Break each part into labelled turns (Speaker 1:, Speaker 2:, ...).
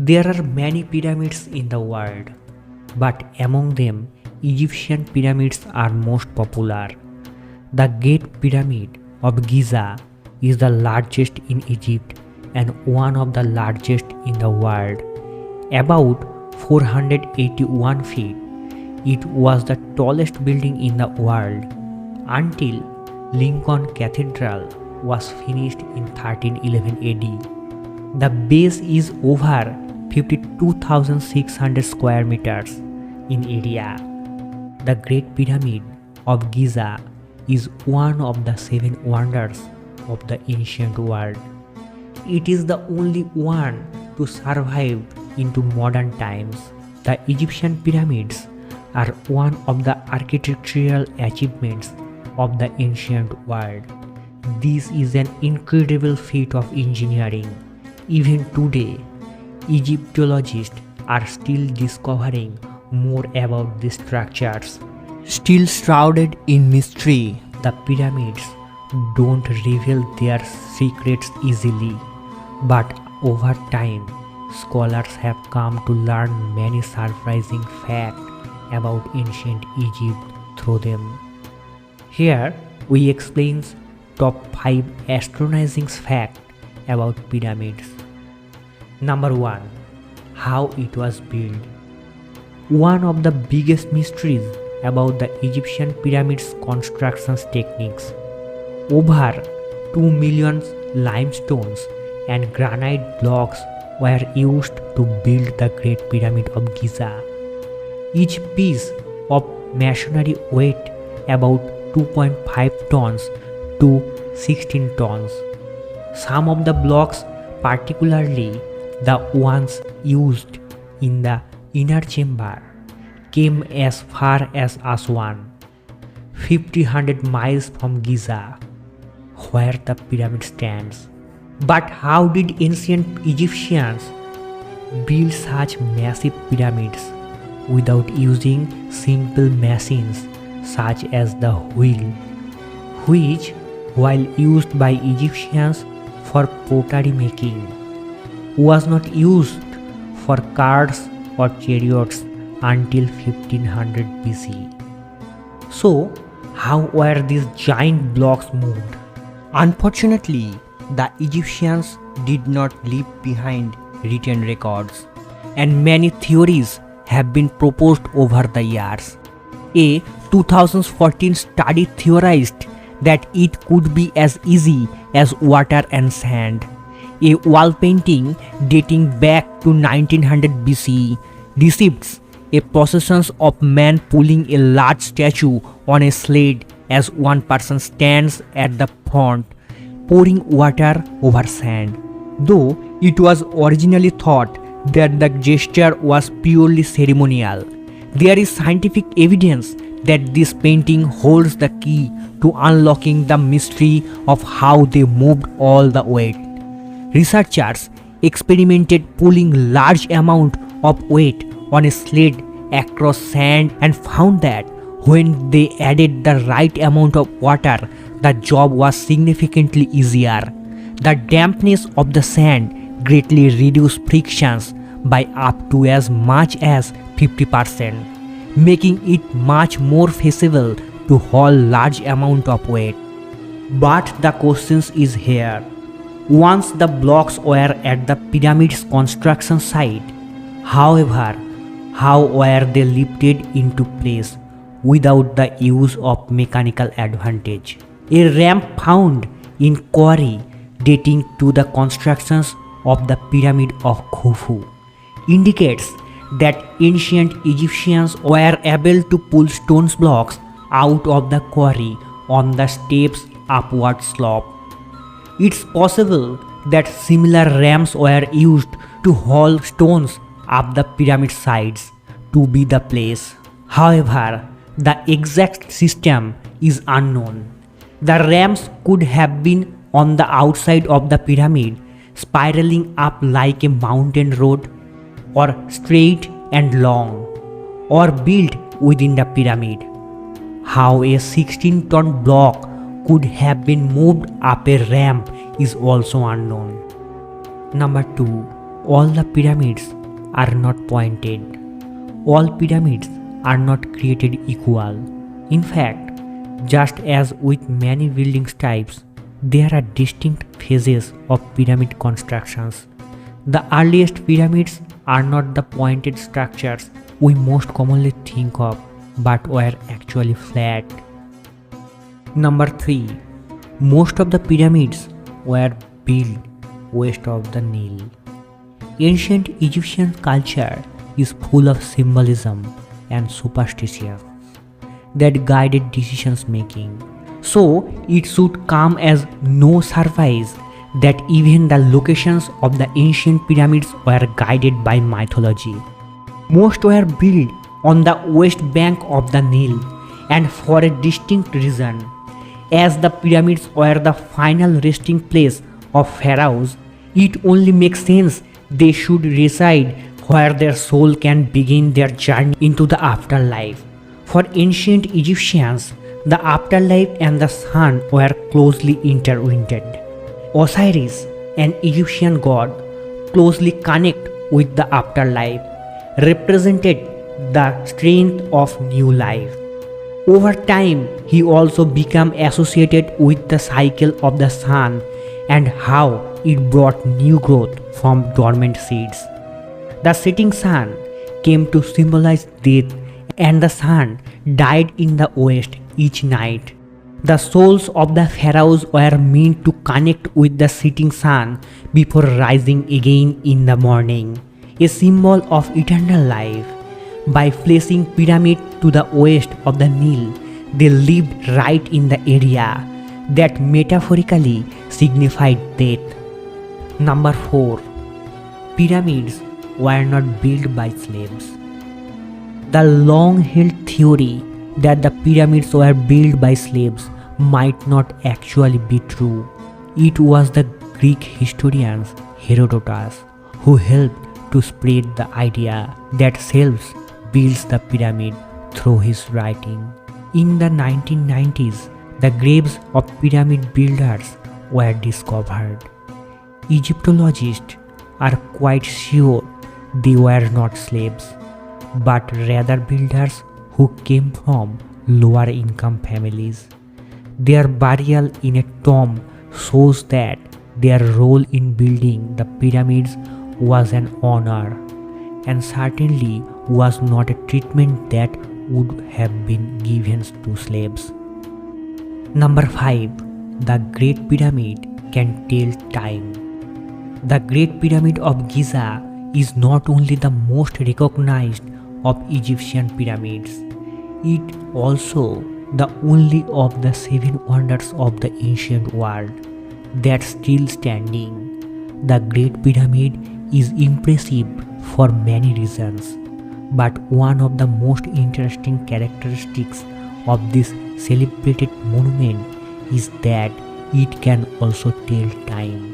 Speaker 1: There are many pyramids in the world, but among them, Egyptian pyramids are most popular. The Great Pyramid of Giza is the largest in Egypt and one of the largest in the world. About 481 feet, it was the tallest building in the world until Lincoln Cathedral was finished in 1311 AD. The base is over 52,600 square meters in area. The Great Pyramid of Giza is one of the 7 wonders of the ancient world. It is the only one to survive into modern times. The Egyptian pyramids are one of the architectural achievements of the ancient world. This is an incredible feat of engineering. Even today, Egyptologists are still discovering more about these structures. Still shrouded in mystery, the pyramids don't reveal their secrets easily, but over time, scholars have come to learn many surprising facts about ancient Egypt through them. Here, we explain top 5 astonishing facts about pyramids. Number 1. How it was built. One of the biggest mysteries about the Egyptian pyramids construction techniques. Over 2 million limestones and granite blocks were used to build the Great Pyramid of Giza. Each piece of masonry weighed about 2.5 tons to 16 tons. Some of the blocks, particularly the ones used in the inner chamber, came as far as Aswan, 1,500 miles from Giza, where the pyramid stands. But how did ancient Egyptians build such massive pyramids without using simple machines such as the wheel, which, while used by Egyptians for pottery making, was not used for cars or chariots until 1500 BC. So, how were these giant blocks moved? Unfortunately, the Egyptians did not leave behind written records, and many theories have been proposed over the years. A 2014 study theorized that it could be as easy as water and sand. A wall painting dating back to 1900 BC depicts a procession of men pulling a large statue on a sled as one person stands at the front pouring water over sand. Though it was originally thought that the gesture was purely ceremonial, there is scientific evidence that this painting holds the key to unlocking the mystery of how they moved all the weight. Researchers experimented pulling large amount of weight on a sled across sand and found that when they added the right amount of water, the job was significantly easier. The dampness of the sand greatly reduced frictions by up to as much as 50%, making it much more feasible to haul large amount of weight. But the question is here. Once the blocks were at the pyramid's construction site, however, how were they lifted into place without the use of mechanical advantage? A ramp found in quarry dating to the constructions of the Pyramid of Khufu indicates that ancient Egyptians were able to pull stone blocks out of the quarry on the steep's upward slope. It's possible that similar ramps were used to haul stones up the pyramid sides to be the place. However, the exact system is unknown. The ramps could have been on the outside of the pyramid, spiraling up like a mountain road, or straight and long, or built within the pyramid. How a 16-ton block could have been moved up a ramp is also unknown. Number 2. all the pyramids are not pointed. All pyramids are not created equal. In fact, just as with many building types, there are distinct phases of pyramid constructions. The earliest pyramids are not the pointed structures we most commonly think of, but were actually flat. Number 3. Most of the pyramids were built west of the Nile. Ancient Egyptian culture is full of symbolism and superstitions that guided decisions making. So it should come as no surprise that even the locations of the ancient pyramids were guided by mythology. Most were built on the west bank of the Nile, and for a distinct reason. As the pyramids were the final resting place of pharaohs, it only makes sense they should reside where their soul can begin their journey into the afterlife. For ancient Egyptians, the afterlife and the sun were closely intertwined. Osiris, an Egyptian god, closely connected with the afterlife, represented the strength of new life. Over time, he also became associated with the cycle of the sun and how it brought new growth from dormant seeds. The setting sun came to symbolize death, and the sun died in the west each night. The souls of the pharaohs were meant to connect with the setting sun before rising again in the morning, a symbol of eternal life. By placing pyramid to the west of the Nile, they lived right in the area that metaphorically signified death. Number 4. Pyramids were not built by slaves. The long-held theory that the pyramids were built by slaves might not actually be true. It was the Greek historian Herodotus who helped to spread the idea that slaves built the pyramid through his writing. In the 1990s, the graves of pyramid builders were discovered. Egyptologists are quite sure they were not slaves, but rather builders who came from lower income families. Their burial in a tomb shows that their role in building the pyramids was an honor, and certainly was not a treatment that would have been given to slaves. Number 5. The Great Pyramid can tell time. The Great Pyramid of Giza is not only the most recognized of Egyptian pyramids, it also the only of the 7 wonders of the ancient world that's still standing. The Great Pyramid is impressive for many reasons, but one of the most interesting characteristics of this celebrated monument is that it can also tell time.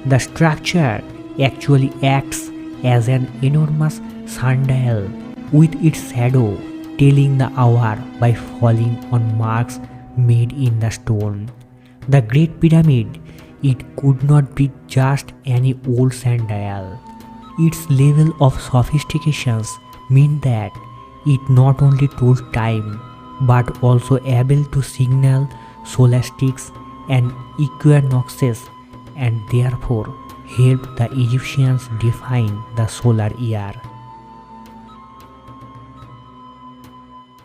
Speaker 1: The structure actually acts as an enormous sundial with its shadow telling the hour by falling on marks made in the stone. The Great Pyramid, it could not be just any old sundial. Its level of sophistication meant that it not only told time but also able to signal solstices and equinoxes, and therefore helped the Egyptians define the solar year.